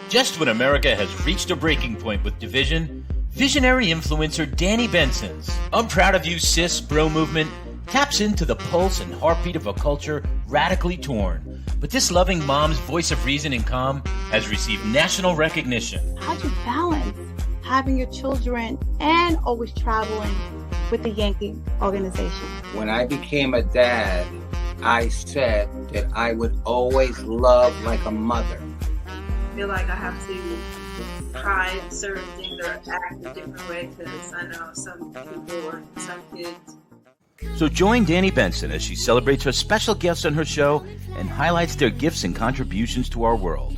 Just when America has reached a breaking point with division, visionary influencer Danni Benson's I'm Proud of You Sis bro movement taps into the pulse and heartbeat of a culture radically torn. But this loving mom's voice of reason and calm has received national recognition. How'd you balance having your children and always traveling with the Yankee organization? When I became a dad, I said that I would always love like a mother. I feel like I have to try certain things or act a different way because I know some people or some kids. So join Danni Benson as she celebrates her special guests on her show and highlights their gifts and contributions to our world.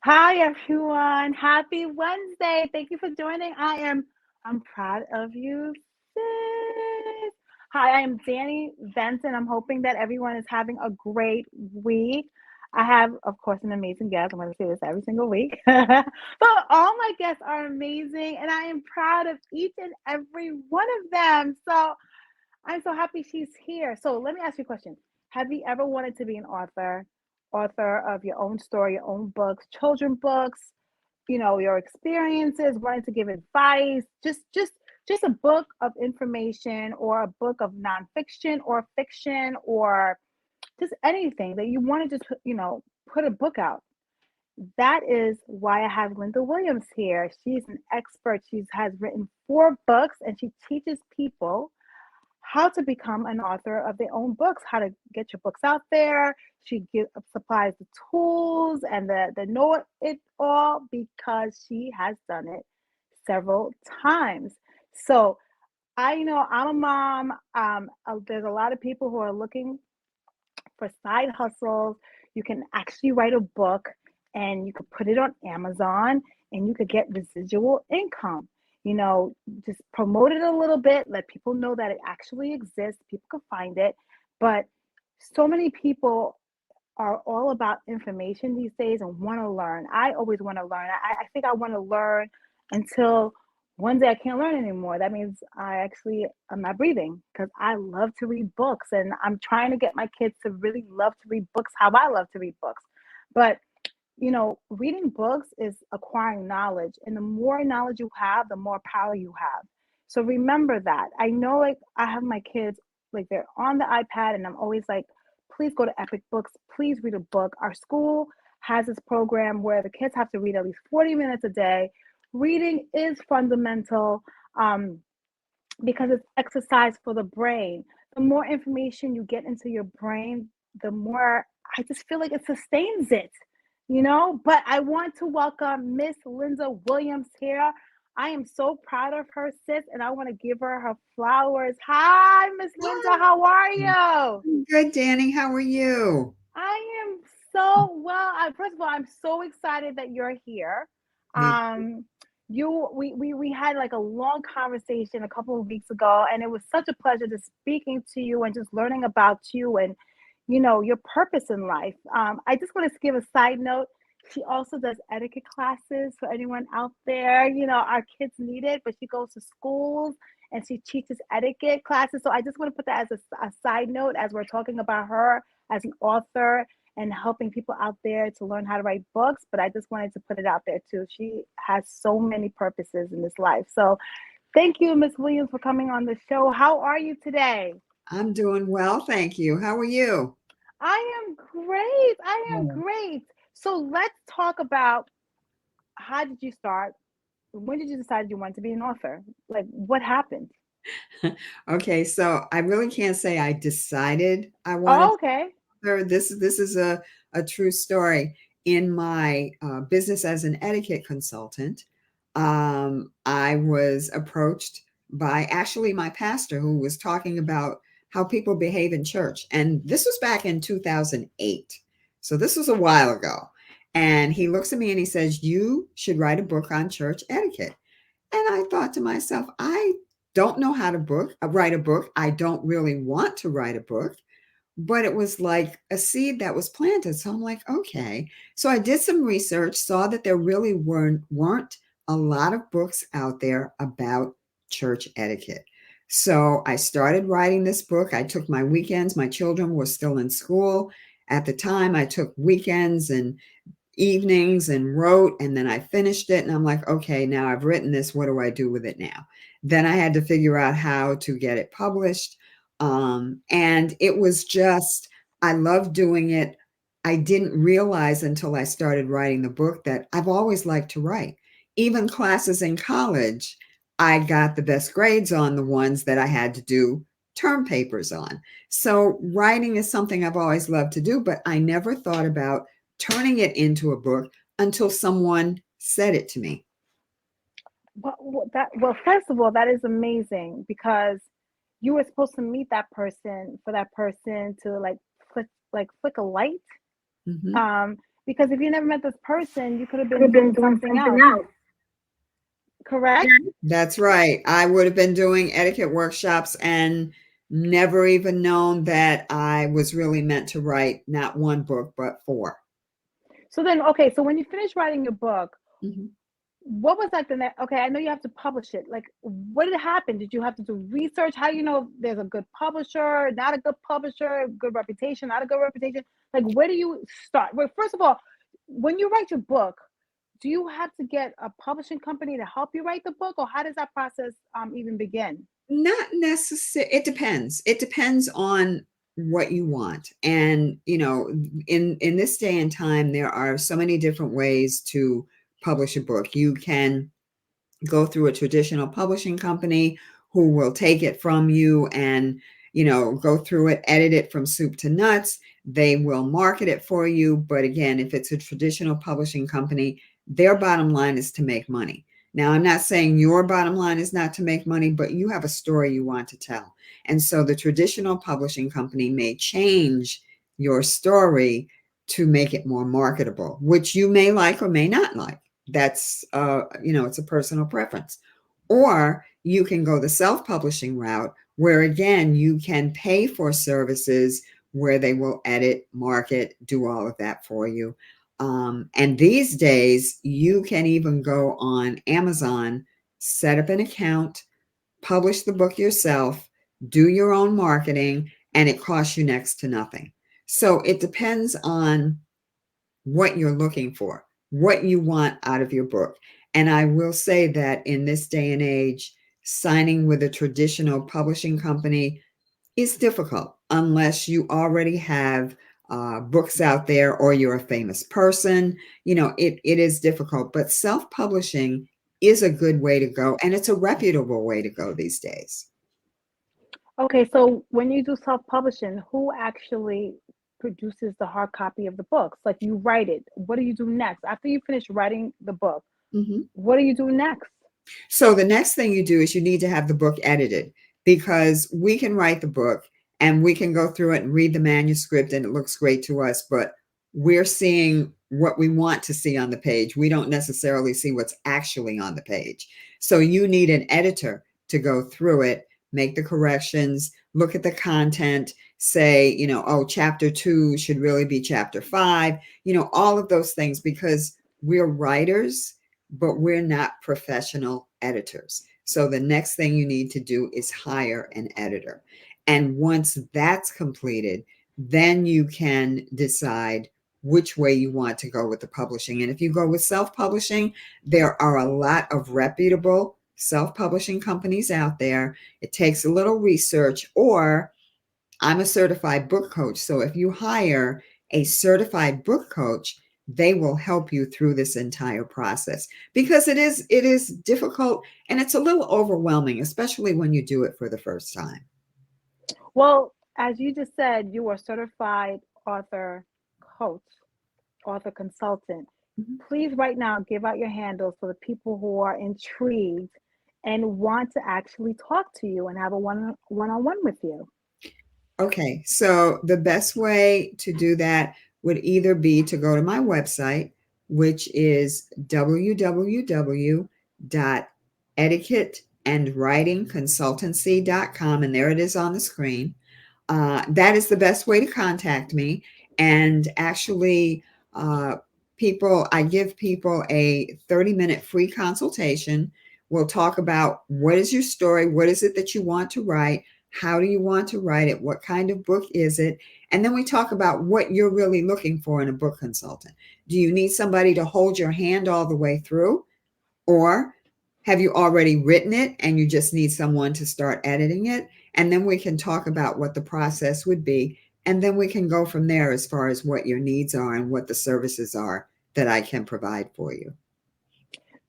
Hi, everyone. Happy Wednesday. Thank you for joining. I'm proud of you, sis. Hi, I am Danni Benson. I'm hoping that everyone is having a great week. I have, of course, an amazing guest. I'm going to say this every single week. But all my guests are amazing, and I am proud of each and every one of them. So I'm so happy she's here. So let me ask you a question. Have you ever wanted to be an author of your own story, your own books, children books, your experiences, wanting to give advice, just a book of information or a book of nonfiction or fiction or just anything that you want to just, put a book out? That is why I have Linda Williams here. She's an expert. She has written 4 books, and she teaches people how to become an author of their own books, how to get your books out there. She supplies the tools and the know-it-all because she has done it several times. So I'm a mom. There's a lot of people who are looking for side hustles. You can actually write a book and you could put it on Amazon and you could get residual income. Just promote it a little bit, let people know that it actually exists. People can find it. But so many people are all about information these days and want to learn. I always want to learn. I think I want to learn until one day I can't learn anymore. That means I'm not breathing, because I love to read books, and I'm trying to get my kids to really love to read books how I love to read books. But reading books is acquiring knowledge, and the more knowledge you have, the more power you have. So remember that. I know, I have my kids, they're on the iPad, and I'm always like, please go to Epic Books, please read a book. Our school has this program where the kids have to read at least 40 minutes a day. Reading is fundamental because it's exercise for the brain. The more information you get into your brain, the more, I just feel like it sustains it. But I want to welcome Miss Linda Williams here. I am so proud of her, sis, and I want to give her flowers. Hi, Miss Linda. How are you? Good, Danni. How are you? I am so well. First of all, I'm so excited that you're here. We had a long conversation a couple of weeks ago, and it was such a pleasure to speaking to you and just learning about you and your purpose in life. I just want to give a side note. She also does etiquette classes for anyone out there. Our kids need it, but she goes to schools and she teaches etiquette classes. So I just want to put that as a side note as we're talking about her as an author and helping people out there to learn how to write books. But I just wanted to put it out there too. She has so many purposes in this life. So thank you, Miss Williams, for coming on the show. How are you today? I'm doing well, thank you. How are you? I am great. I am great. So let's talk about, how did you start? When did you decide you wanted to be an author? What happened? Okay, so I really can't say I decided I wanted to be an author. This is a true story. In my business as an etiquette consultant, I was approached by actually my pastor, who was talking about how people behave in church. And this was back in 2008. So this was a while ago. And he looks at me and he says, you should write a book on church etiquette. And I thought to myself, I don't know how to write a book. I don't really want to write a book. But it was like a seed that was planted. So I'm like, okay. So I did some research, saw that there really weren't a lot of books out there about church etiquette. So I started writing this book. I took my weekends. My children were still in school at the time. I took weekends and evenings and wrote, and then I finished it. And I'm like, okay, now I've written this. What do I do with it now? Then I had to figure out how to get it published. And it was just, I love doing it. I didn't realize until I started writing the book that I've always liked to write. Even classes in college, I got the best grades on the ones that I had to do term papers on. So writing is something I've always loved to do, but I never thought about turning it into a book until someone said it to me. Well, first of all, that is amazing because you were supposed to meet that person for that person to flick a light. Mm-hmm. Because if you never met this person, you could have been doing something else. Correct? That's right. I would have been doing etiquette workshops and never even known that I was really meant to write not one book, but 4. So then, okay, so when you finished writing your book, Mm-hmm. what was like the next? Okay, I know you have to publish it. Like, what did happen? Did you have to do research? How do you know if there's a good publisher, not a good publisher, good reputation, not a good reputation? Like, where do you start? Well, first of all, when you write your book, do you have to get a publishing company to help you write the book, or how does that process even begin? Not necessarily. It depends. It depends on what you want. And, in this day and time, there are so many different ways to publish a book. You can go through a traditional publishing company who will take it from you and, go through it, edit it from soup to nuts. They will market it for you. But again, if it's a traditional publishing company, their bottom line is to make money. Now, I'm not saying your bottom line is not to make money, but you have a story you want to tell. And so the traditional publishing company may change your story to make it more marketable, which you may like or may not like. That's, it's a personal preference. Or you can go the self-publishing route where, again, you can pay for services where they will edit, market, do all of that for you. And these days, you can even go on Amazon, set up an account, publish the book yourself, do your own marketing, and it costs you next to nothing. So it depends on what you're looking for, what you want out of your book. And I will say that in this day and age, signing with a traditional publishing company is difficult unless you already have books out there or you're a famous person. It is difficult, but self-publishing is a good way to go, and it's a reputable way to go these days. Okay, so when you do self-publishing, who actually produces the hard copy of the books? Like, you write it. What do you do next? After you finish writing the book, Mm-hmm. what do you do next? So the next thing you do is you need to have the book edited, because we can write the book and we can go through it and read the manuscript and it looks great to us, but we're seeing what we want to see on the page. We don't necessarily see what's actually on the page. So you need an editor to go through it, make the corrections, look at the content, say, chapter 2 should really be chapter 5, all of those things, because we're writers, but we're not professional editors. So the next thing you need to do is hire an editor. And once that's completed, then you can decide which way you want to go with the publishing. And if you go with self-publishing, there are a lot of reputable self-publishing companies out there. It takes a little research, or I'm a certified book coach. So if you hire a certified book coach, they will help you through this entire process, because it is difficult and it's a little overwhelming, especially when you do it for the first time. Well, as you just said, you are certified author coach, author consultant. Mhm. Please right now give out your handles for the people who are intrigued and want to actually talk to you and have a one-on-one with you. Okay, so the best way to do that would either be to go to my website, which is www.etiquetteandwritingconsultancy.com, and there it is on the screen. That is the best way to contact me. And actually, I give people a 30-minute free consultation We'll talk about what is your story? What is it that you want to write? How do you want to write it? What kind of book is it? And then we talk about what you're really looking for in a book consultant. Do you need somebody to hold your hand all the way through? Or have you already written it and you just need someone to start editing it? And then we can talk about what the process would be. And then we can go from there as far as what your needs are and what the services are that I can provide for you.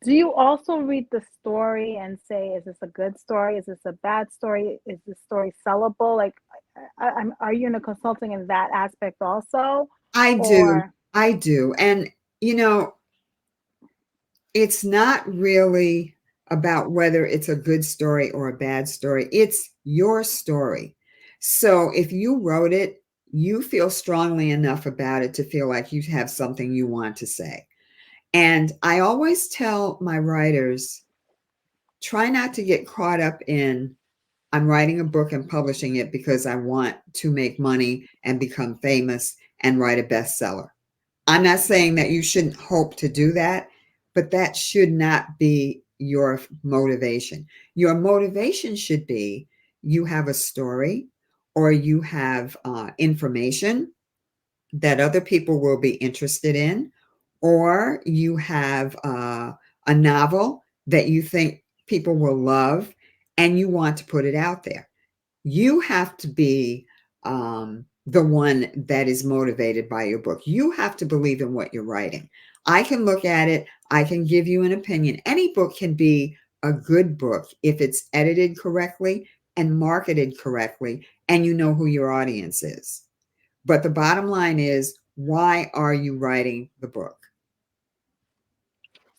Do you also read the story and say, is this a good story? Is this a bad story? Is this story sellable? Like, are you in a consulting in that aspect also? I do. Or I do. And, it's not really about whether it's a good story or a bad story. It's your story. So if you wrote it, you feel strongly enough about it to feel like you have something you want to say. And I always tell my writers, try not to get caught up in, I'm writing a book and publishing it because I want to make money and become famous and write a bestseller. I'm not saying that you shouldn't hope to do that, but that should not be your motivation. Your motivation should be you have a story or you have information that other people will be interested in, or you have a novel that you think people will love and you want to put it out there. You have to be the one that is motivated by your book. You have to believe in what you're writing. I can look at it. I can give you an opinion. Any book can be a good book if it's edited correctly and marketed correctly, and you know who your audience is. But the bottom line is, why are you writing the book?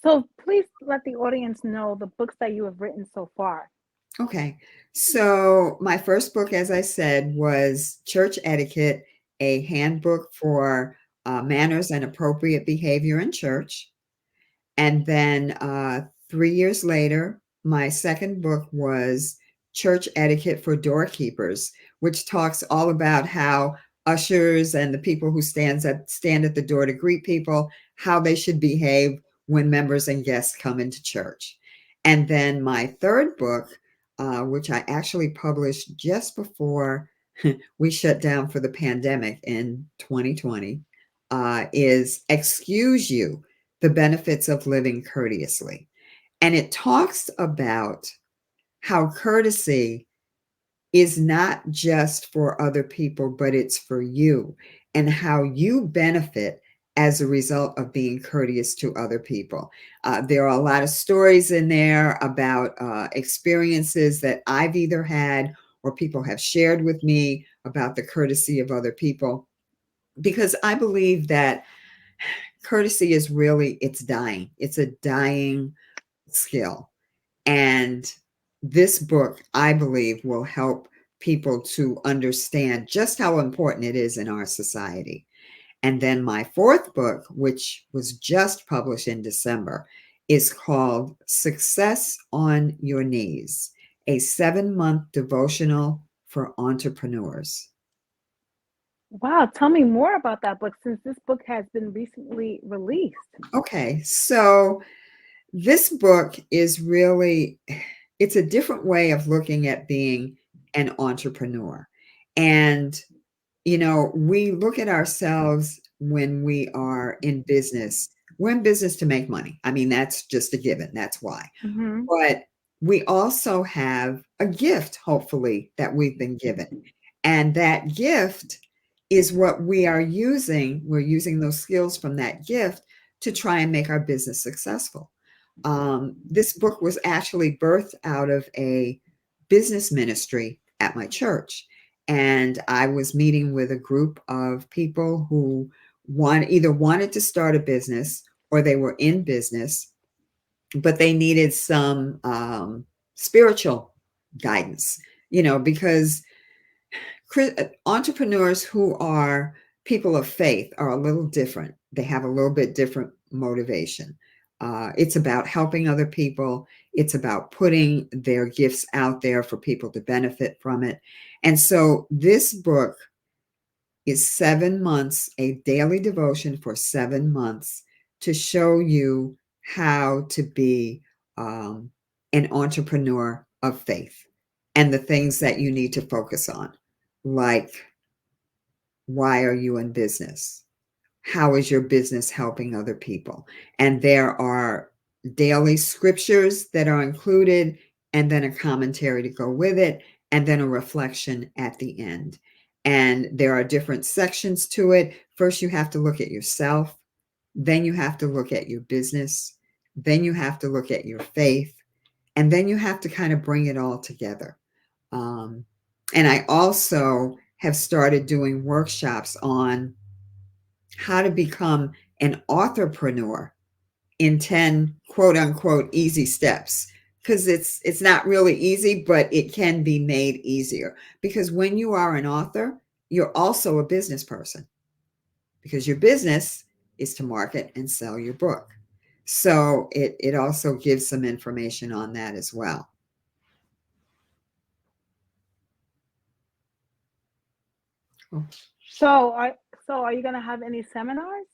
so please let the audience know the books that you have written so far. Okay. So my first book, as I said, was Church Etiquette, a handbook for manners and appropriate behavior in church. And then 3 years later, my second book was Church Etiquette for Doorkeepers, which talks all about how ushers and the people who stand at the door to greet people, how they should behave when members and guests come into church. And then my third book, which I actually published just before we shut down for the pandemic in 2020, is Excuse You, the Benefits of Living Courteously. And it talks about how courtesy is not just for other people, but it's for you, and how you benefit as a result of being courteous to other people. There are a lot of stories in there about experiences that I've either had or people have shared with me about the courtesy of other people, because I believe that courtesy is really, it's dying. It's a dying skill. And this book, I believe, will help people to understand just how important it is in our society. And then my fourth book, which was just published in December, is called Success on Your Knees, a 7-month devotional for entrepreneurs. Wow, tell me more about that book since this book has been recently released. Okay, so this book is really, it's a different way of looking at being an entrepreneur. And, we look at ourselves when we are in business. We're in business to make money. I mean, that's just a given. That's why. Mm-hmm. But we also have a gift, hopefully, that we've been given. And that gift is what we are using. We're using those skills from that gift to try and make our business successful. This book was actually birthed out of a business ministry at my church. And I was meeting with a group of people who either wanted to start a business or they were in business, but they needed some spiritual guidance, because entrepreneurs who are people of faith are a little different. They have a little bit different motivation. It's about helping other people. It's about putting their gifts out there for people to benefit from it. And so this book is 7 months, a daily devotion for 7 months to show you how to be an entrepreneur of faith and the things that you need to focus on, like, why are you in business? How is your business helping other people? And there are daily scriptures that are included, and then a commentary to go with it, and then a reflection at the end. And there are different sections to it. First, you have to look at yourself. Then you have to look at your business. Then you have to look at your faith. And then you have to kind of bring it all together. And I also have started doing workshops on how to become an authorpreneur in 10 quote unquote easy steps, because it's not really easy, but it can be made easier, because when you are an author, you're also a business person, because your business is to market and sell your book. So it also gives some information on that as well. So are you going to have any seminars?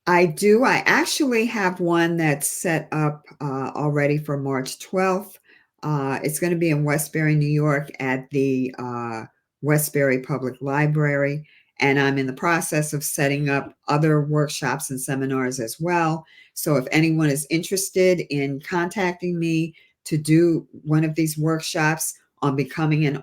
I do. I actually have one that's set up already for March 12th. It's going to be in Westbury, New York at the Westbury Public Library. And I'm in the process of setting up other workshops and seminars as well. So if anyone is interested in contacting me to do one of these workshops on becoming an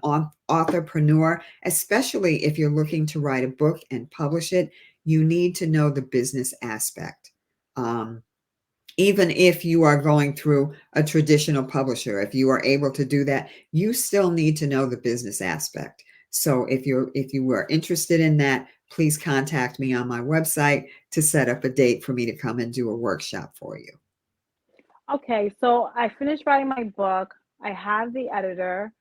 authorpreneur, especially if you're looking to write a book and publish it, you need to know the business aspect. Even if you are going through a traditional publisher, if you are able to do that, you still need to know the business aspect. So if you are interested in that, please contact me on my website to set up a date for me to come and do a workshop for you. Okay, so I finished writing my book. I have the editor.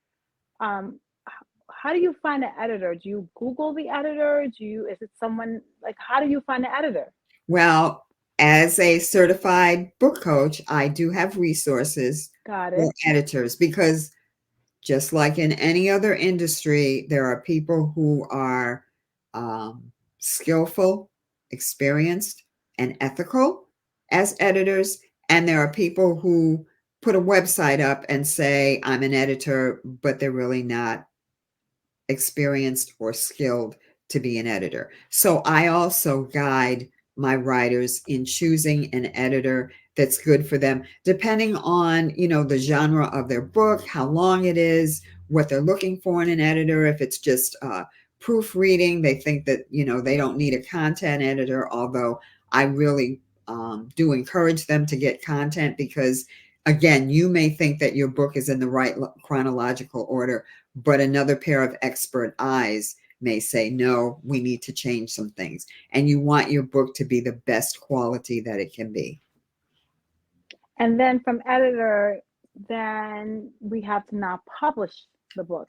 How do you find an editor? Do you Google the editor? Is it someone, like, how do you find an editor? Well, as a certified book coach, I do have resources Got for it. editors, because just like in any other industry, there are people who are skillful, experienced, and ethical as editors. And there are people who put a website up and say, I'm an editor, but they're really not experienced or skilled to be an editor. So I also guide my writers in choosing an editor that's good for them, depending on, the genre of their book, how long it is, what they're looking for in an editor. If it's just proofreading, they think that, they don't need a content editor, although I really do encourage them to get content, because again, you may think that your book is in the right chronological order, but another pair of expert eyes may say, no, we need to change some things. And you want your book to be the best quality that it can be. And then from editor, then we have to now publish the book.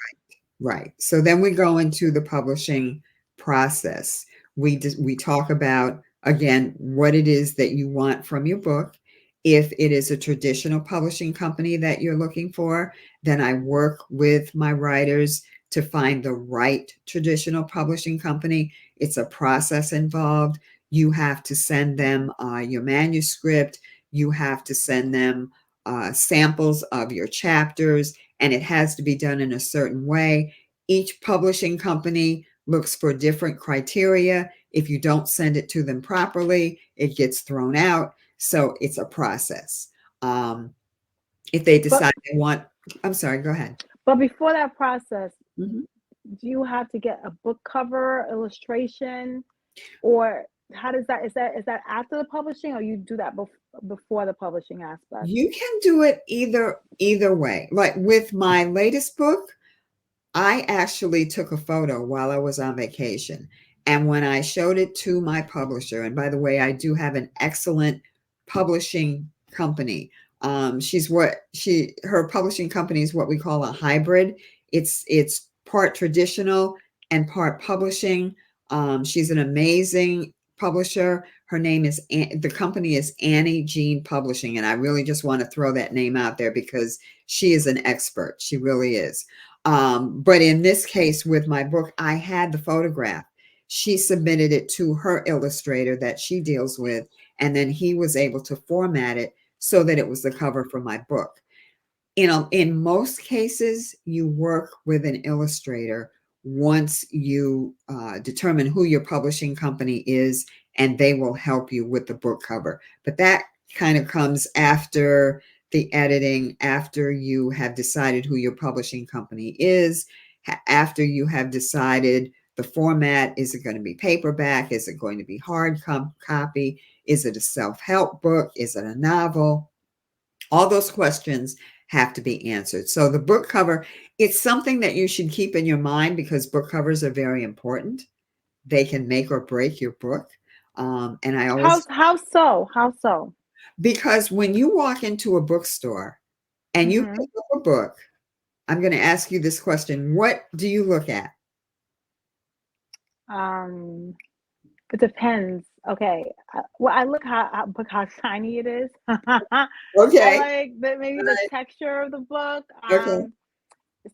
Right. So then we go into the publishing process. We talk about, again, what it is that you want from your book. If it is a traditional publishing company that you're looking for, then I work with my writers to find the right traditional publishing company. It's a process involved. You have to send them your manuscript. You have to send them samples of your chapters, and it has to be done in a certain way. Each publishing company looks for different criteria. If you don't send it to them properly, it gets thrown out. So it's a process. If they decide they want, I'm sorry, go ahead. But before that process, Mhm. do you have to get a book cover, illustration, or how does that, is that after the publishing, or you do that before the publishing aspect? You can do it either way. Like with my latest book, I actually took a photo while I was on vacation. And when I showed it to my publisher, and by the way, I do have an excellent publishing company. Her publishing company is what we call a hybrid. It's part traditional and part publishing. She's an amazing publisher. Her name is, the company is Annie Jean Publishing. And I really just want to throw that name out there because she is an expert. She really is. But in this case, with my book, I had the photograph. She submitted it to her illustrator that she deals with, and then he was able to format it so that it was the cover for my book. In most cases, you work with an illustrator once you determine who your publishing company is, and they will help you with the book cover. But that kind of comes after the editing, after you have decided who your publishing company is, after you have decided the format. Is it going to be paperback? Is it going to be hard copy? Is it a self-help book? Is it a novel? All those questions have to be answered. So the book cover, it's something that you should keep in your mind because book covers are very important. They can make or break your book. And I always, How so? How so? because when you walk into a bookstore and you Mhm. pick up a book, I'm going to ask you this question. What do you look at? Um, it depends. Okay. Well, I look how shiny it is. I Okay. like maybe the texture of the book. Okay.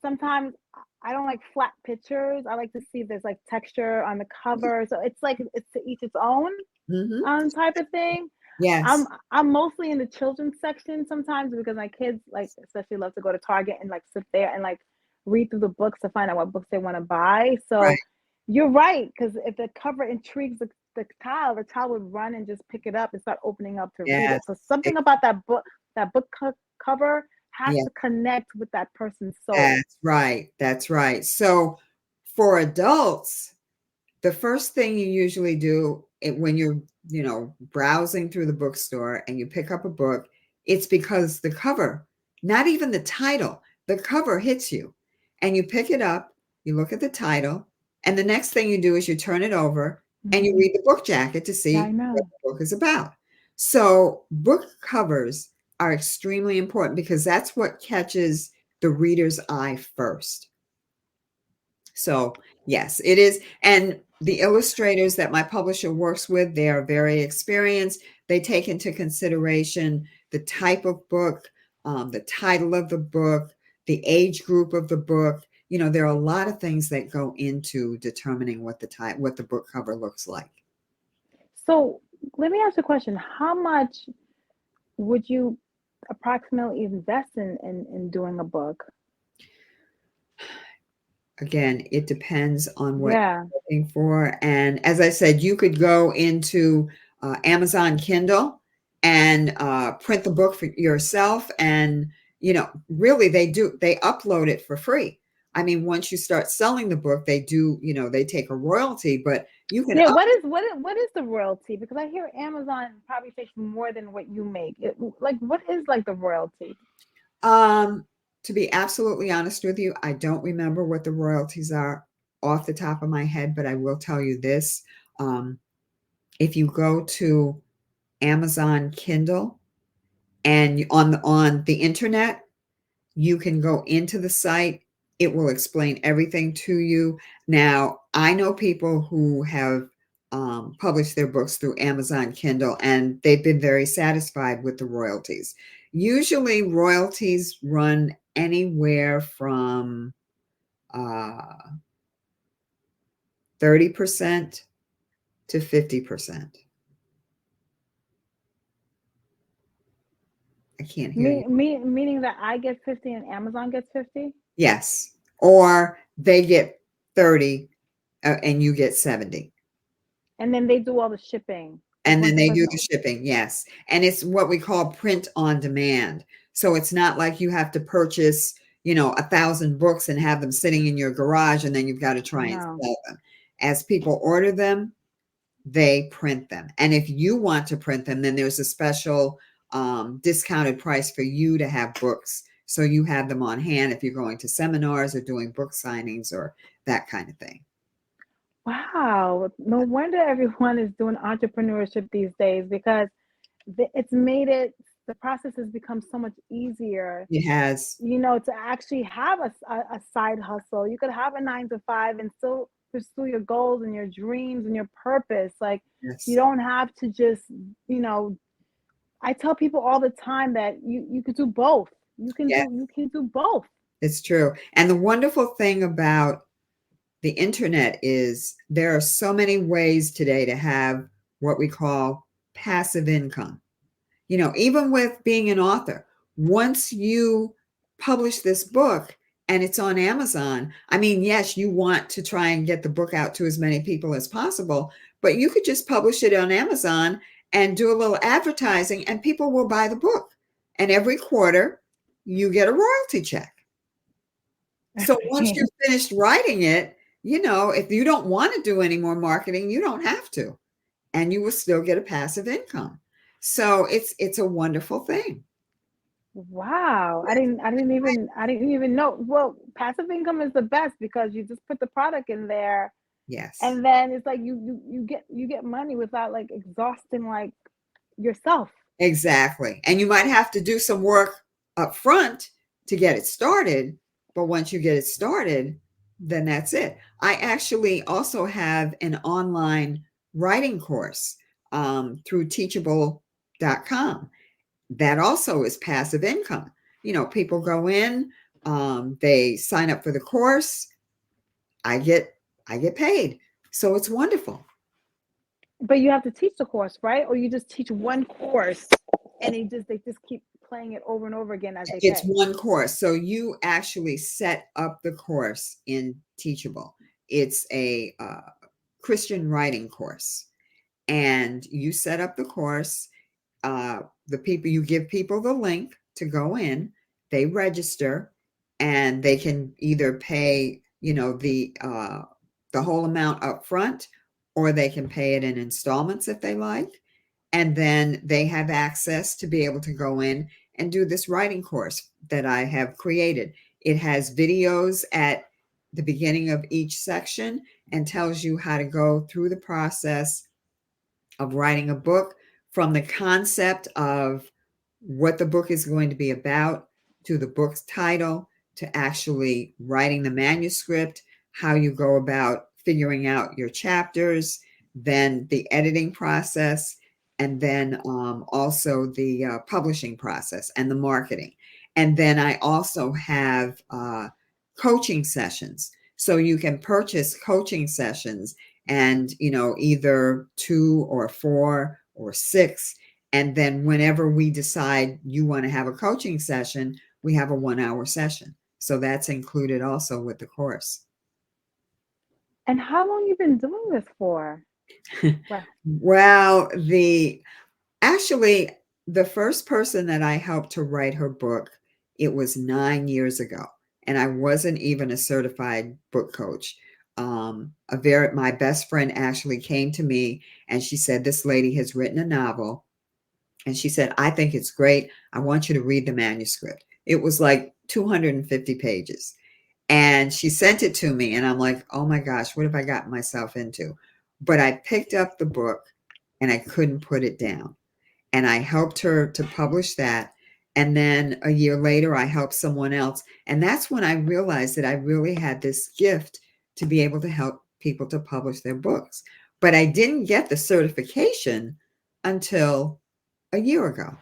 Sometimes I don't like flat pictures. I like to see there's like texture on the cover. So it's like it's to each its own Mm-hmm. type of thing. Yes. I'm mostly in the children's section sometimes because my kids like especially love to go to Target and like sit there and like read through the books to find out what books they want to buy. Right. So you're right, because if the cover intrigues the child would run and just pick it up and start opening up to read Yes. it. So something about that book cover has Yeah. to connect with that person's soul. That's right. That's right. So for adults, the first thing you usually do when you're, browsing through the bookstore and you pick up a book, it's because the cover, not even the title, the cover hits you and you pick it up, you look at the title, and the next thing you do is you turn it over and you Mhm. read the book jacket to Yeah, I see what know. the book is about. So book covers are extremely important because that's what catches the reader's eye first. So, yes, it is. And the illustrators that my publisher works with, they are very experienced. They take into consideration the type of book, the title of the book, the age group of the book. There are a lot of things that go into determining what the book cover looks like. So let me ask you a question. How much would you approximately invest in doing a book? Again, it depends on what Yeah. you're looking for. And as I said, you could go into Amazon Kindle and print the book for yourself. And, really they upload it for free. I mean, once you start selling the book, they do, they take a royalty, but you can Yeah, what is the royalty? Because I hear Amazon probably takes more than what you make. Like what is like the royalty? To be absolutely honest with you, I don't remember what the royalties are off the top of my head, but I will tell you this. If you go to Amazon Kindle and on the internet, you can go into the site. It will explain everything to you. Now, I know people who have published their books through Amazon Kindle, and they've been very satisfied with the royalties. Usually, royalties run anywhere from 30% to 50%. I can't hear you. Meaning that I get 50 and Amazon gets 50? Yes. Or they get 30 and you get 70. And then they do all the shipping. Like And once then the they do person the shipping, yes. And it's what we call print on demand. So it's not like you have to purchase, 1,000 books and have them sitting in your garage and then you've got to try and no. sell them. As people order them, they print them. And if you want to print them, then there's a special discounted price for you to have books. So you have them on hand if you're going to seminars or doing book signings or that kind of thing. Wow. No wonder everyone is doing entrepreneurship these days because it's made the process has become so much easier, It has. to actually have a side hustle. You could have a 9 to 5 and still pursue your goals and your dreams and your purpose. Like Yes. you don't have to just, I tell people all the time that you could do both. Yes, You can do both. it's true. And the wonderful thing about the internet is there are so many ways today to have what we call passive income. Even with being an author, once you publish this book and it's on Amazon. I mean, yes, you want to try and get the book out to as many people as possible, but you could just publish it on Amazon and do a little advertising and people will buy the book. And every quarter you get a royalty check. So once you've finished writing it, if you don't want to do any more marketing, you don't have to, and you will still get a passive income. So it's a wonderful thing. Wow. I didn't even know. Well, passive income is the best because you just put the product in there. Yes. And then it's like you get money without like exhausting like yourself. Exactly. And you might have to do some work up front to get it started, but once you get it started, then that's it. I actually also have an online writing course through teachable.com. That also is passive income. People go in, they sign up for the course. I get paid. So it's wonderful. But you have to teach the course, right? Or you just teach one course and they just keep playing it over and over again as they It's pay. one course. So you actually set up the course in Teachable. It's a Christian writing course. And you set up the course. You give people the link to go in, they register, and they can either pay, the whole amount up front, or they can pay it in installments if they like. And then they have access to be able to go in and do this writing course that I have created. It has videos at the beginning of each section and tells you how to go through the process of writing a book, from the concept of what the book is going to be about, to the book's title, to actually writing the manuscript, how you go about figuring out your chapters, then the editing process, and then also the publishing process and the marketing. And then I also have coaching sessions. So you can purchase coaching sessions and, either 2 or 4 or 6. And then whenever we decide you want to have a coaching session, we have a 1-hour session. So that's included also with the course. And how long you been doing this for? Well, actually, the first person that I helped to write her book, it was 9 years ago. And I wasn't even a certified book coach. My best friend actually came to me and she said, this lady has written a novel. And she said, I think it's great. I want you to read the manuscript. It was like 250 pages. And she sent it to me. And I'm like, oh my gosh, what have I gotten myself into? But I picked up the book and I couldn't put it down. And I helped her to publish that. And then a year later, I helped someone else. And that's when I realized that I really had this gift to be able to help people to publish their books. But I didn't get the certification until a year ago.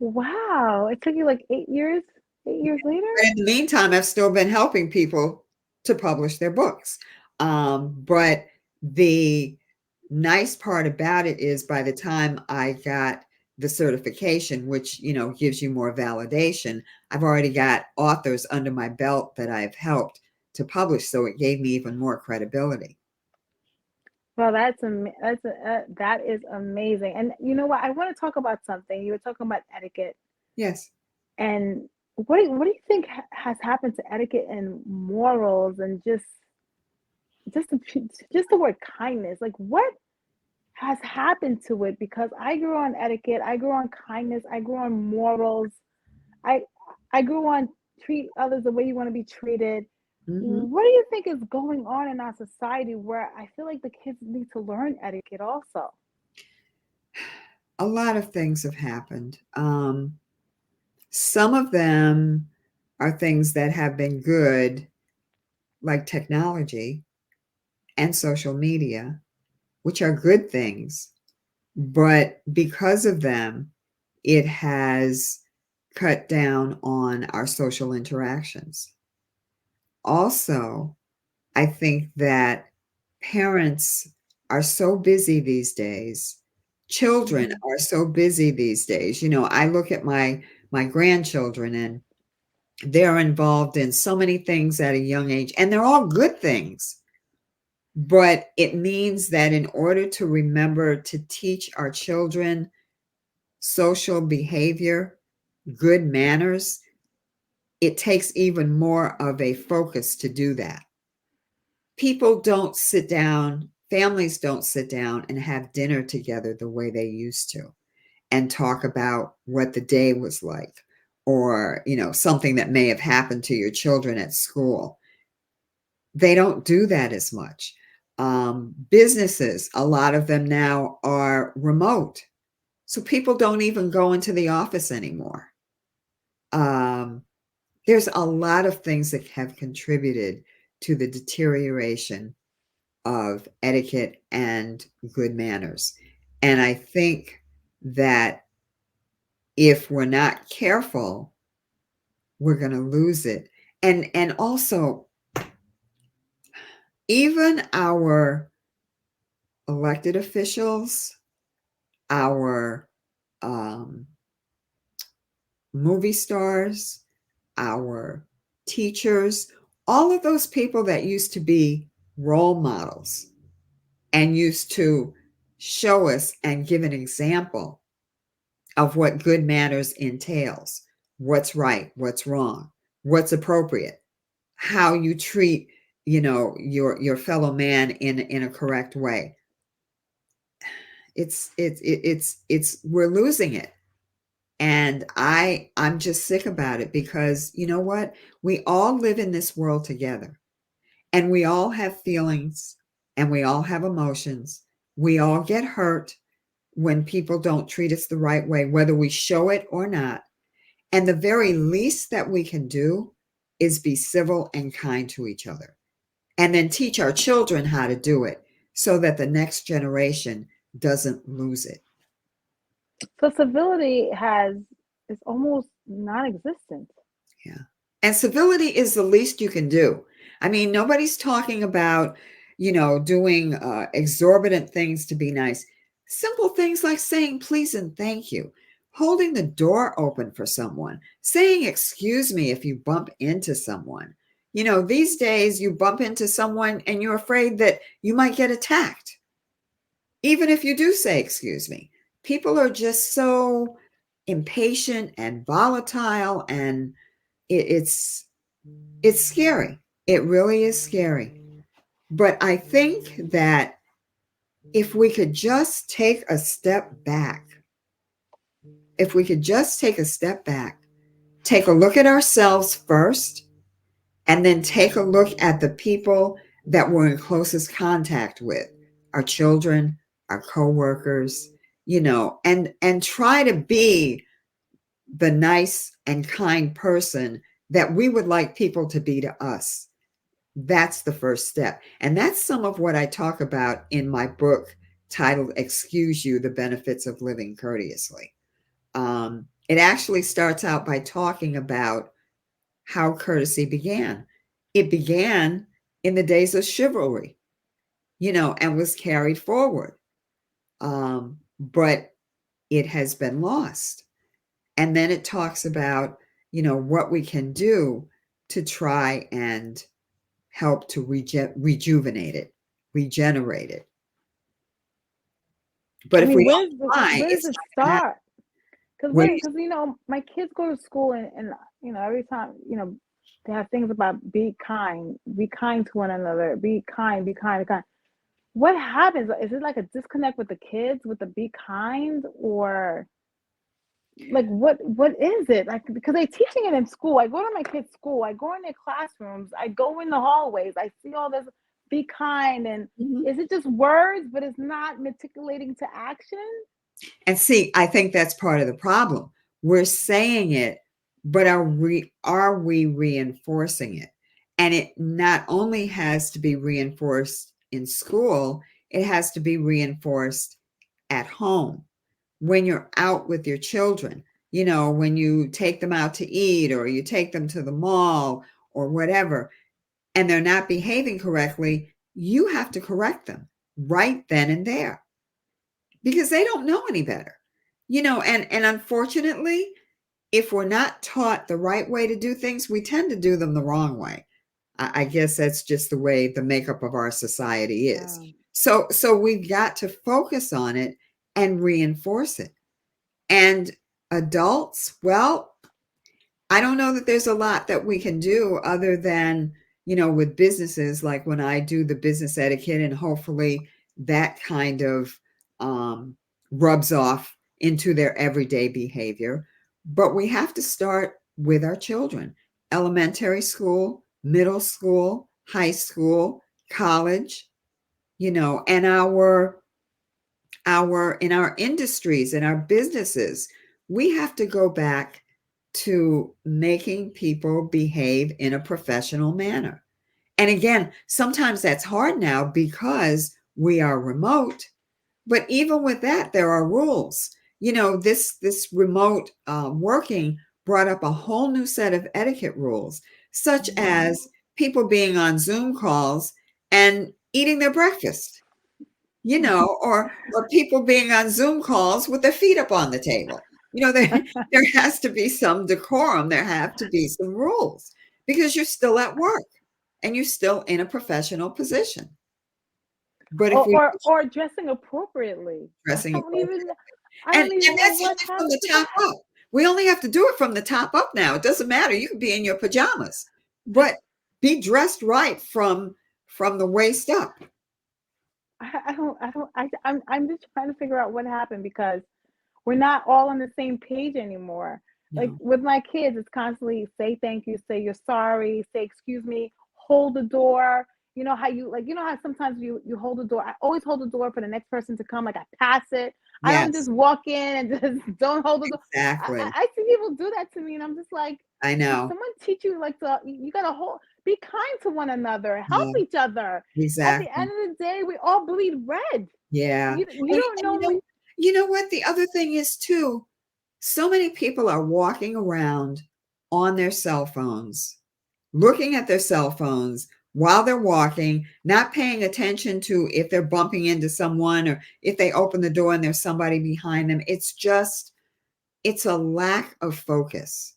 Wow. It took you like 8 years? 8 years later? But in the meantime, I've still been helping people to publish their books. But the nice part about it is by the time I got the certification, which, gives you more validation, I've already got authors under my belt that I've helped to publish. So it gave me even more credibility. Well, that is amazing. And you know what? I want to talk about something. You were talking about etiquette. Yes. And what do you think has happened to etiquette and morals and just the word kindness? Like, what has happened to it? Because I grew on etiquette, I grew on kindness, I grew on morals, I grew on treat others the way you want to be treated. Mm-hmm. What do you think is going on in our society where I feel like the kids need to learn etiquette also? A lot of things have happened. Some of them are things that have been good, like technology and social media, which are good things. But because of them, it has cut down on our social interactions. Also, I think that parents are so busy these days. Children are so busy these days. I look at my my grandchildren, and they're involved in so many things at a young age, and they're all good things. But it means that in order to remember to teach our children social behavior, good manners, it takes even more of a focus to do that. People don't sit down, families don't sit down and have dinner together the way they used to and talk about what the day was like, or, something that may have happened to your children at school. They don't do that as much. Businesses, a lot of them now are remote. So people don't even go into the office anymore. There's a lot of things that have contributed to the deterioration of etiquette and good manners. And I think that if we're not careful, we're going to lose it. And also, even our elected officials, our movie stars, our teachers, all of those people that used to be role models and used to show us and give an example of what good manners entails, what's right, what's wrong, what's appropriate, how you treat, your fellow man in a correct way. It's we're losing it. And I'm just sick about it, because you know what? We all live in this world together, and we all have feelings, and we all have emotions. We all get hurt when people don't treat us the right way, whether we show it or not. And the very least that we can do is be civil and kind to each other, and then teach our children how to do it so that the next generation doesn't lose it. So civility is almost non-existent. Yeah. And civility is the least you can do. I mean, nobody's talking about, doing exorbitant things to be nice. Simple things like saying please and thank you, holding the door open for someone, saying excuse me if you bump into someone. These days you bump into someone and you're afraid that you might get attacked. Even if you do say excuse me, people are just so impatient and volatile, and it's scary. It really is scary. But I think that if we could just take a step back, take a look at ourselves first, and then take a look at the people that we're in closest contact with, our children, our coworkers, and try to be the nice and kind person that we would like people to be to us. That's the first step. And that's some of what I talk about in my book titled Excuse You, The Benefits of Living Courteously. It actually starts out by talking about how courtesy began. It began in the days of chivalry, and was carried forward. But it has been lost. And then it talks about, what we can do to try and help to rejuvenate it, regenerate it. But if we don't try, where does it start? Because my kids go to school, and every time, they have things about be kind to one another, be kind. What happens? Is it like a disconnect with the kids with the be kind, or like what is it? Like, because they're teaching it in school. I go to my kids' school, I go in their classrooms, I go in the hallways, I see all this be kind, and is it just words, but it's not matriculating to action? And see, I think that's part of the problem. We're saying it, but are we reinforcing it? And it not only has to be reinforced in school, it has to be reinforced at home. When you're out with your children, when you take them out to eat, or you take them to the mall or whatever, and they're not behaving correctly, you have to correct them right then and there, because they don't know any better. And unfortunately, if we're not taught the right way to do things, we tend to do them the wrong way. I guess that's just the way the makeup of our society is. So we've got to focus on it and reinforce it. And adults, well, I don't know that there's a lot that we can do other than, with businesses, like when I do the business etiquette, and hopefully that kind of rubs off into their everyday behavior. But we have to start with our children, elementary school, middle school, high school, college, and in our industries and our businesses, we have to go back to making people behave in a professional manner. And again, sometimes that's hard now because we are remote, but even with that, there are rules. This remote working brought up a whole new set of etiquette rules, such as people being on Zoom calls and eating their breakfast, or people being on Zoom calls with their feet up on the table. There has to be some decorum. There have to be some rules because you're still at work and you're still in a professional position. But or dressing appropriately. I don't even and know that's what from the top up. We only have to do it from the top up now. It doesn't matter. You can be in your pajamas, but be dressed right from the waist up. I'm just trying to figure out what happened because we're not all on the same page anymore. No. Like with my kids, it's constantly say thank you, say you're sorry, say excuse me, hold the door. You know how sometimes you hold the door. I always hold the door for the next person to come. Like I pass it. I don't just walk in and just don't hold the door. Exactly. I see people do that to me, and I'm just like, I know. Someone teach you you gotta be kind to one another, help each other. Exactly. At the end of the day, we all bleed red. Yeah. You don't know. You know what? The other thing is too, so many people are walking around on their cell phones, looking at their cell phones while they're walking, not paying attention to if they're bumping into someone or if they open the door and there's somebody behind them. It's a lack of focus.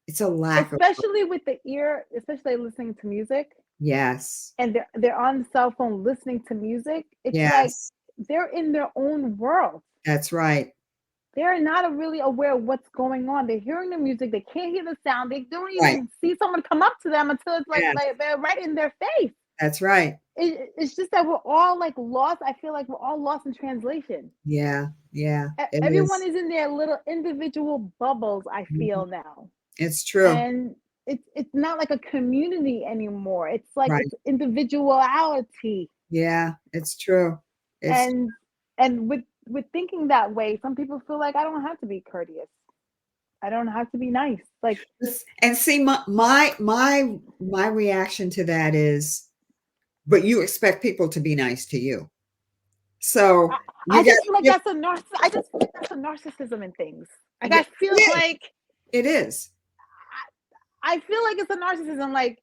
It's a lack especially with the ear, especially listening to music. Yes. And they're on the cell phone listening to music. It's like they're in their own world. That's right. They're not really aware of what's going on. They're hearing the music. They can't hear the sound. They don't even see someone come up to them until it's like they're right in their face. That's right. It's just that we're all like lost. I feel like we're all lost in translation. Yeah. Everyone is in their little individual bubbles, I feel now. It's true. And it's not like a community anymore. It's like it's individuality. Yeah, it's true. And with thinking that way, some people feel like I don't have to be courteous. I don't have to be nice. And see, my reaction to that is, but you expect people to be nice to you. So I just feel like that's a narcissism in things. Like I feel like it is. I feel like it's a narcissism. Like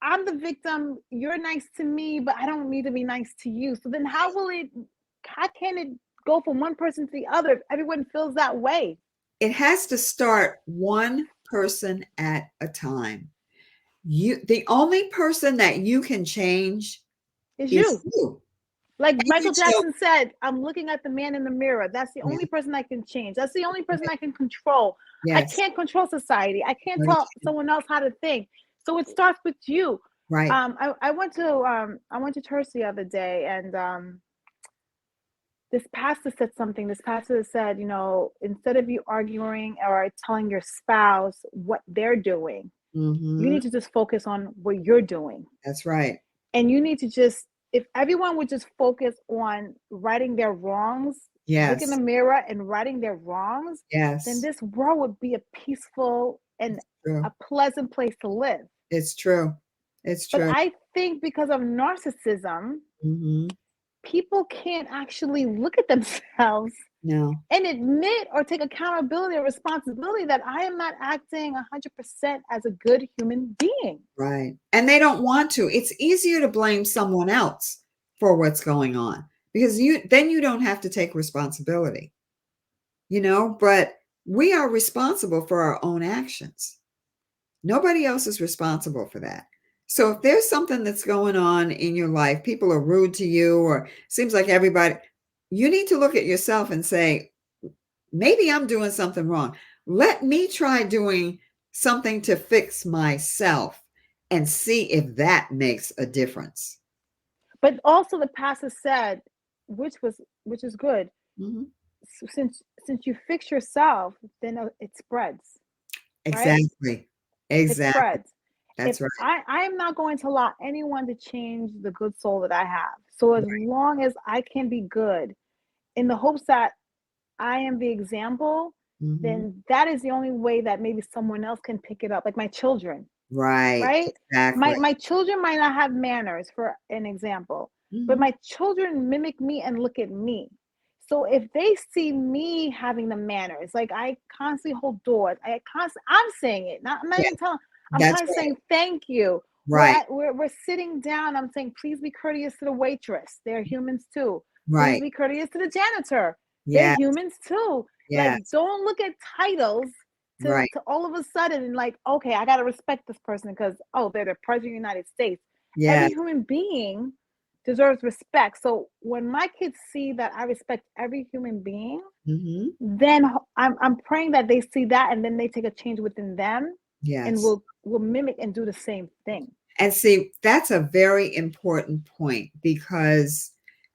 I'm the victim. You're nice to me, but I don't need to be nice to you. So then how can it go from one person to the other if everyone feels that way? It has to start one person at a time. The only person that you can change is you. Like Michael Jackson said, I'm looking at the man in the mirror. That's the only person I can change. That's the only person I can control. Yes. I can't control society. I can't tell someone else how to think. So it starts with you. Right. I went to church the other day, and this pastor said something. This pastor said, instead of you arguing or telling your spouse what they're doing, you need to just focus on what you're doing. That's right. And you need to just, if everyone would just focus on righting their wrongs, look in the mirror and righting their wrongs, then this world would be a peaceful and a pleasant place to live. It's true. It's true. But I think because of narcissism, people can't actually look at themselves and admit or take accountability or responsibility that I am not acting 100% as a good human being. Right. And they don't want to. It's easier to blame someone else for what's going on because then you don't have to take responsibility, but we are responsible for our own actions. Nobody else is responsible for that. So if there's something that's going on in your life, people are rude to you, or seems like everybody, you need to look at yourself and say, maybe I'm doing something wrong. Let me try doing something to fix myself and see if that makes a difference. But also the pastor said, which is good. Mhm. Since you fix yourself, then it spreads, right? Exactly. It Exactly. spreads. If That's right. I am not going to allow anyone to change the good soul that I have. So as long as I can be good, in the hopes that I am the example, Mhm. then that is the only way that maybe someone else can pick it up, like my children, Right. right? Exactly. My children might not have manners, for an example, but Mhm. my children mimic me and look at me. So if they see me having the manners, like I constantly hold doors, I'm saying it. I'm not Yeah, even telling. I'm that's constantly right. saying thank you. Right. We're sitting down. I'm saying please be courteous to the waitress. They're humans too. Please Right. be courteous to the janitor. They're Yeah. humans too. Like Yes. don't look at titles Right. to all of a sudden like, okay, I gotta respect this person because they're the president of the United States. Every Yes. human being deserves respect. So when my kids see that I respect every human being, Mhm. then I'm praying that they see that and then they take a change within them and Yes. will mimic and do the same thing. And see, that's a very important point, because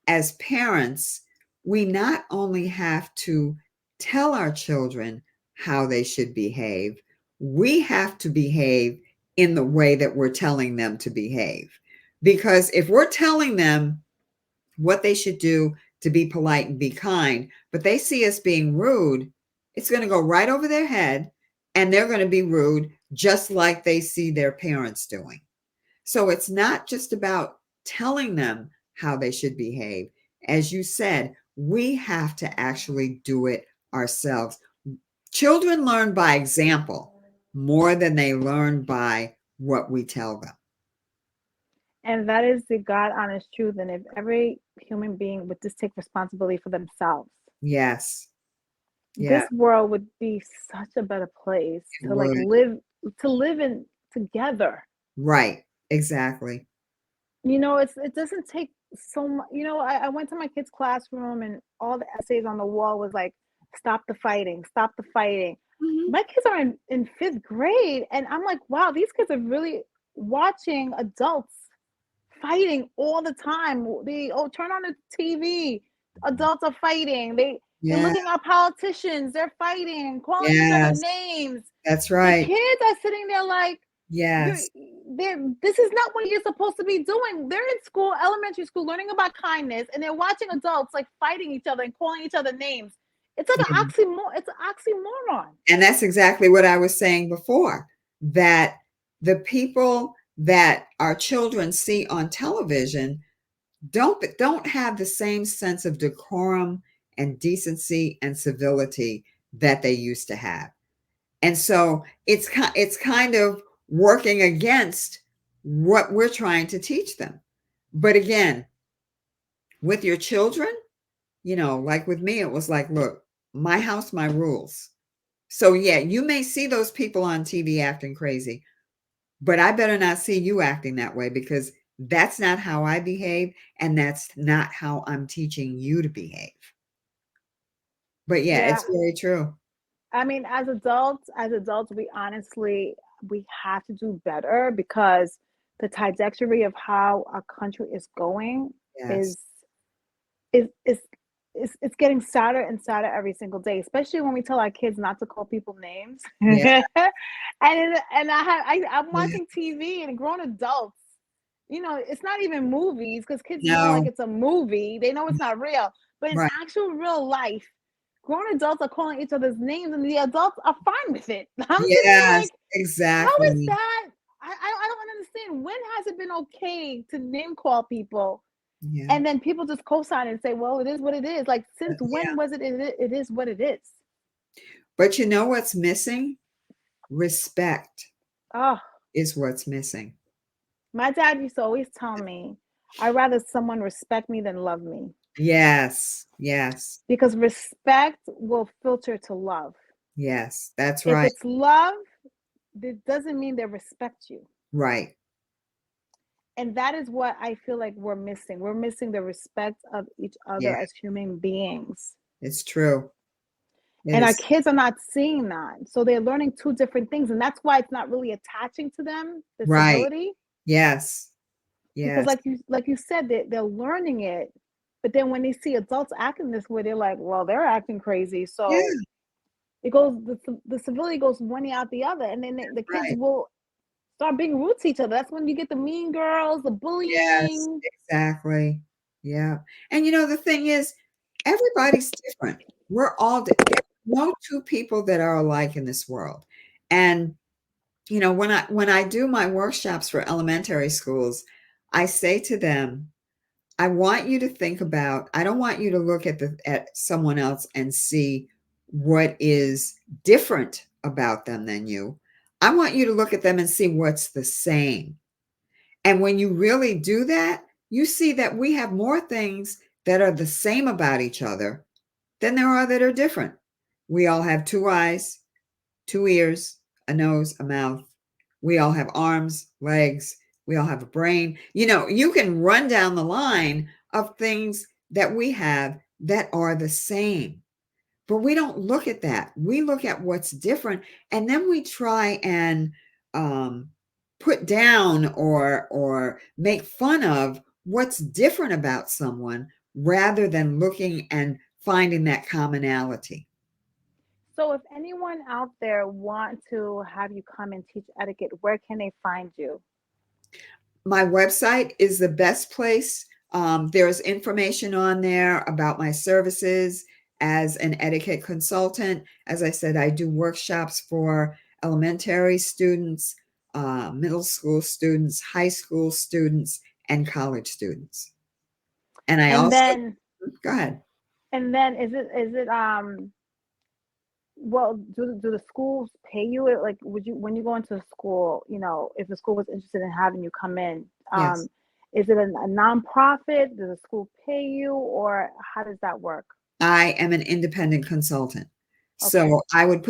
as parents, we not only have to tell our children how they should behave, we have to behave in the way that we're telling them to behave. Because if we're telling them what they should do to be polite and be kind, but they see us being rude, it's going to go right over their head, and they're going to be rude just like they see their parents doing. So it's not just about telling them how they should behave. As you said, we have to actually do it ourselves. Children learn by example more than they learn by what we tell them. And that is the God honest truth. And if every human being would just take responsibility for themselves, Yes. Yeah, this world would be such a better place it to like would. live in together. Right. Exactly. It doesn't take so much. I went to my kids' classroom and all the essays on the wall was like, stop the fighting, stop the fighting. Mhm. My kids are in fifth grade, and I'm like, wow, these kids are really watching adults fighting all the time. They turn on the TV, adults are fighting. They're Yeah. looking at politicians, they're fighting, calling each other Yes. names. That's The right. kids are sitting there like, you're Yes. this is not what you're supposed to be doing. They're in school, elementary school, learning about kindness, and they're watching adults like fighting each other and calling each other names. It's like Yeah. it's an oxymoron. And that's exactly what I was saying before, that the people that our children see on television don't have the same sense of decorum and decency and civility that they used to have. And so it's kind of working against what we're trying to teach them. But again, with your children, like with me, it was like, look, my house, my rules. So yeah, you may see those people on TV acting crazy, but I better not see you acting that way, because that's not how I behave, and that's not how I'm teaching you to behave. But yeah, Yeah, it's very true. I mean, as adults, we have to do better because the trajectory of how our country is going Yes. is is is it's getting sadder and sadder every single day, especially when we tell our kids not to call people names. Yeah. I'm Yeah. watching TV and grown adults. It's not even movies because kids know like No. it's a movie. They know it's not real, but in Right. actual real life, grown adults are calling each other's names, and the adults are fine with it. I'm sitting there Yes, like, how is exactly. that? I don't understand. When has it been okay to name call people? Yeah. And then people just co-sign and say, well, it is what it is. Like, since Yeah. when was it is what it is? But you know what's missing? Respect Oh, is what's missing. my dad used to always tell me, I'd rather someone respect me than love me Yes. Yes. because respect will filter to love. Yes, that's If right. it's love, it doesn't mean they respect you. Right. And that is what I feel like we're missing. We're missing the respect of each other Yeah, as human beings. it's true. It And our is. kids are not seeing that. So they're learning two different things. And that's why it's not really attaching to them, the Right. civility. Yes. Because Yes. like you said, they're learning it. But then when they see adults acting this way, they're like, well, they're acting crazy. Yeah. So it goes, the civility goes one ear out the other. And then the kids Right. will start being rude to each other. That's when you get the mean girls, the Yes, bullying. exactly. Yeah. And the thing is, everybody's different. We're all there's no two people that are alike in this world. And when I do my workshops for elementary schools, I say to them, I want you to think about, I don't want you to look at someone else and see what is different about them than you. I want you to look at them and see what's the same. And when you really do that, you see that we have more things that are the same about each other than there are that are different. We all have two eyes, two ears, a nose, a mouth. We all have arms, legs. We all have a brain. You can run down the line of things that we have that are the same. But we don't look at that. We look at what's different, and then we try and um, put down or make fun of what's different about someone rather than looking and finding that commonality. So if anyone out there want to have you come and teach etiquette, where can they find you? My website is the best place. There's information on there about my services as an etiquette consultant. As I said, I do workshops for elementary students, middle school students, high school students, and college students. And I And also, then go ahead. is it well, do the schools pay you? Like, would you, when you go into a school, if the school was interested in having you come in, Yes. is it a nonprofit? Does the school pay you, or how does that work? I am an independent consultant. Okay. So I would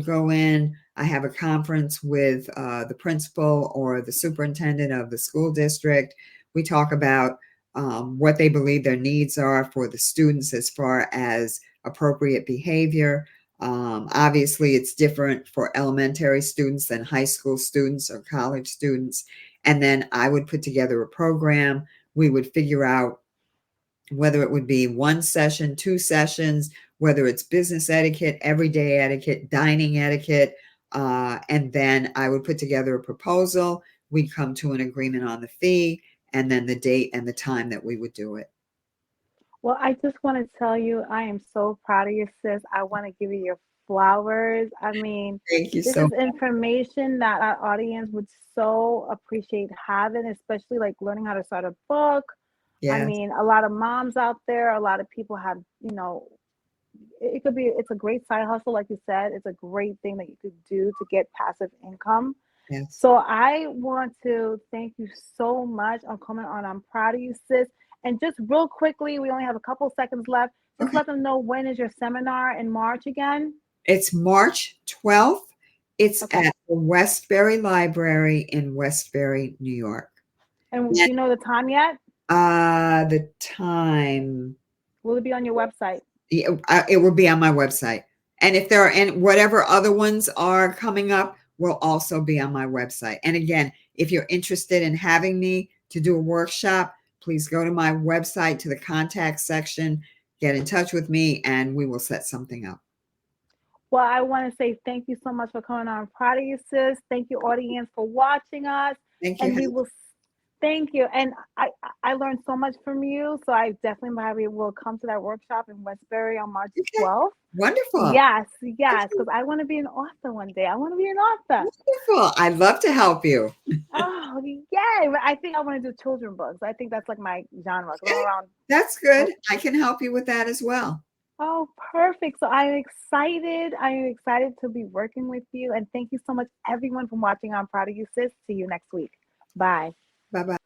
go in, I have a conference with the principal or the superintendent of the school district. We talk about what they believe their needs are for the students as far as appropriate behavior. Obviously, it's different for elementary students than high school students or college students. And then I would put together a program. We would figure out whether it would be one session, two sessions, whether it's business etiquette, everyday etiquette, dining etiquette. And then I would put together a proposal. We'd come to an agreement on the fee and then the date and the time that we would do it. Well, I just want to tell you, I am so proud of you, sis. I want to give you your flowers. I mean, Thank you this so is much. information that our audience would so appreciate having, especially like learning how to start a book. I Yes. mean, a lot of moms out there, a lot of people have, it's a great side hustle, like you said. It's a great thing that you could do to get passive income. Yes. So I want to thank you so much on coming on. I'm proud of you, sis. And just real quickly, we only have a couple seconds left. Just Okay. let them know, when is your seminar in March again? It's March 12th. It's Okay. at the Westbury Library in Westbury, New York. And do you know the time yet? The time, Will it be on your website? it will be on my website. And if there are any, whatever other ones are coming up, will also be on my website. And again, if you're interested in having me to do a workshop, please go to my website, to the contact section, get in touch with me, and we will set something up. Well, I want to say thank you so much for coming on. I'm proud of you, sis. Thank you, audience, for watching us. Thank you. And we will thank you. And I learned so much from you. So I definitely probably will come to that workshop in Westbury on March 12th. Wonderful. Yes, because I want to be an author one day. I want to be an author. Wonderful. I'd love to help you. Oh, yeah. I think I want to do children books. I think that's like my genre. Okay. That's good. I can help you with that as well. Oh, perfect. So I'm excited. I am excited to be working with you. And thank you so much, everyone, for watching. I'm proud of you, sis. See you next week. Bye. Bye-bye.